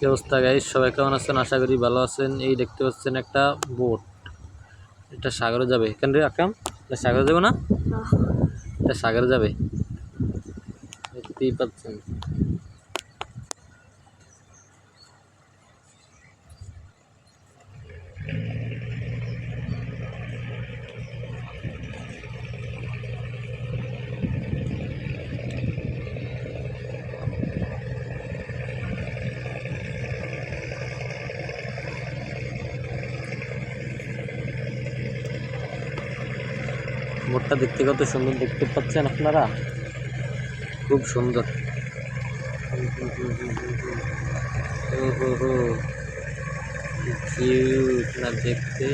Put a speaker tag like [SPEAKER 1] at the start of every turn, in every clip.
[SPEAKER 1] কি অবস্থা গাইস, সবাই কেমন আছেন? আশা করি ভালো আছেন। এই দেখতে পাচ্ছেন একটা বোট, এটা সাগরে যাবে। কেন রে আকরাম, এটা সাগরে যাবে না? এটা সাগরে যাবে, দেখতেই পাচ্ছেন। বোটটা দেখতে কত সুন্দর, দেখতে পাচ্ছেন আপনারা? খুব সুন্দর। ওহো, কিউট না দেখতে?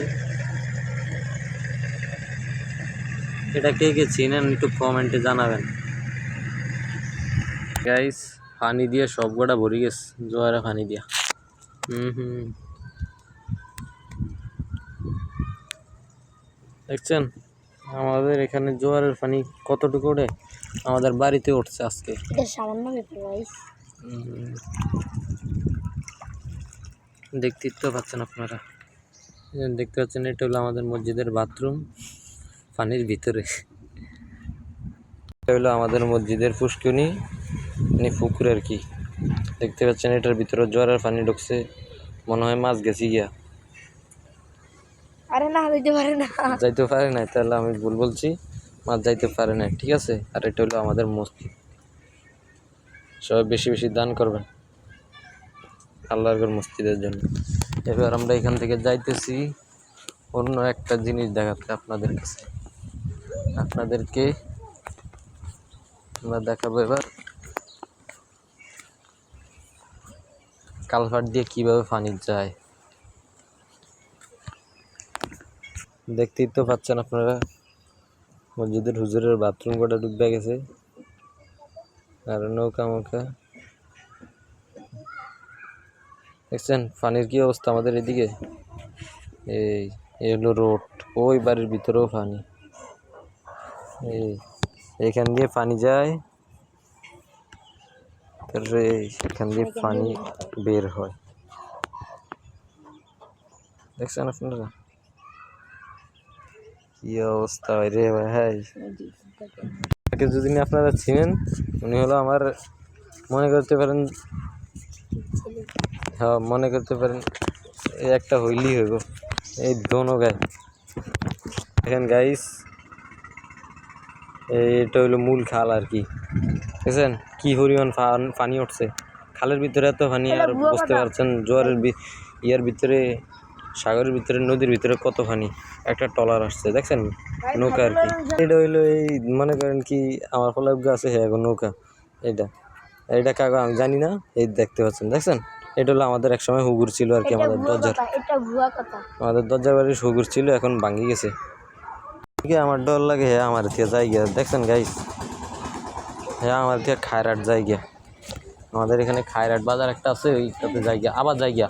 [SPEAKER 1] এটা কে কে চিনেন একটু কমেন্টে জানাবেন গাইস। পানি দিয়ে সব গোটা ভরে গেছে, জোয়ারে পানি দিয়া। দেখছেন আমাদের এখানে জোয়ারের পানি কতটুকু ওঠে? আমাদের বাড়িতে উঠছে আজকে। দেখতেই তো পাচ্ছেন আপনারা, দেখতে পাচ্ছেন এটা হলো আমাদের মসজিদের বাথরুম, পানির ভিতরে। এটা হলো আমাদের মসজিদের পুষ্করিণী, মানে পুকুর আর কি। দেখতে পাচ্ছেন এটার ভিতরে জোয়ারের পানি ঢুকছে, মনে হয় মাছ গেছি গিয়া।
[SPEAKER 2] আরে না,
[SPEAKER 1] যাইতে পারে না, তাহলে আমি ভুল বলছি, মাছ যাইতে পারে না, ঠিক আছে। আর এটা হলো আমাদের মসজিদ। সবাই বেশি বেশি দান করবেন আল্লাহর মসজিদের জন্য। এবার আমরা এখান থেকে যাইতেছি অন্য একটা জিনিস দেখাতে আপনাদেরকে আমরা দেখাবো এবার কালভার্ট দিয়ে কিভাবে পানি যায়। দেখতেই তো পাচ্ছেন আপনারা, মসজিদের হুজুরের বাথরুম কটা ডুবে গেছে, আর নৌকা মৌকা দেখছেন পানির কি অবস্থা আমাদের এদিকে। এই হলো রোড, ওই বাড়ির ভিতরেও পানি, এইখান দিয়ে পানি যায়, তারপরে এখান দিয়ে পানি বের হয়। দেখছেন আপনারা কি অবস্থা রে ভাই। যদি আপনারা চিনেন, উনি হলো আমার, মনে করতে পারেন, হ্যাঁ মনে করতে পারেন এই একটা হইলেই হইব, এই দোনো গায়ে। দেখেন গাইস, এটা হইলো মূল খাল আর কি। দেখছেন কি পরিমাণ পানি উঠছে খালের ভিতরে, এত পানি। আর বুঝতে পারছেন জোয়ারের ইয়ার ভিতরে, সাগরের ভিতরে, নদীর ভিতরে কত পানি। একটা ট্রলার আসছে দেখছেন, নৌকা আর কি। এটা হইলো এই মনে করেন কি আমার ফলাপ আছে, হ্যাঁ নৌকা। এটা কাগজ আমি জানি না, এই দেখতে পাচ্ছেন, দেখছেন এটা হলো আমাদের একসময় হুগুর ছিল আর কি। আমাদের দরজার বাড়ির হুগুর ছিল, এখন ভাঙি গেছে। আমার ডর লাগে, হ্যাঁ আমার থেকে জায়গা দেখছেন গাইস, হ্যাঁ আমার থেকে খায়রাট জায়গা। আমাদের এখানে খায়রাট বাজার একটা আছে, ওইটাতে জায়গা, আবার জায়গা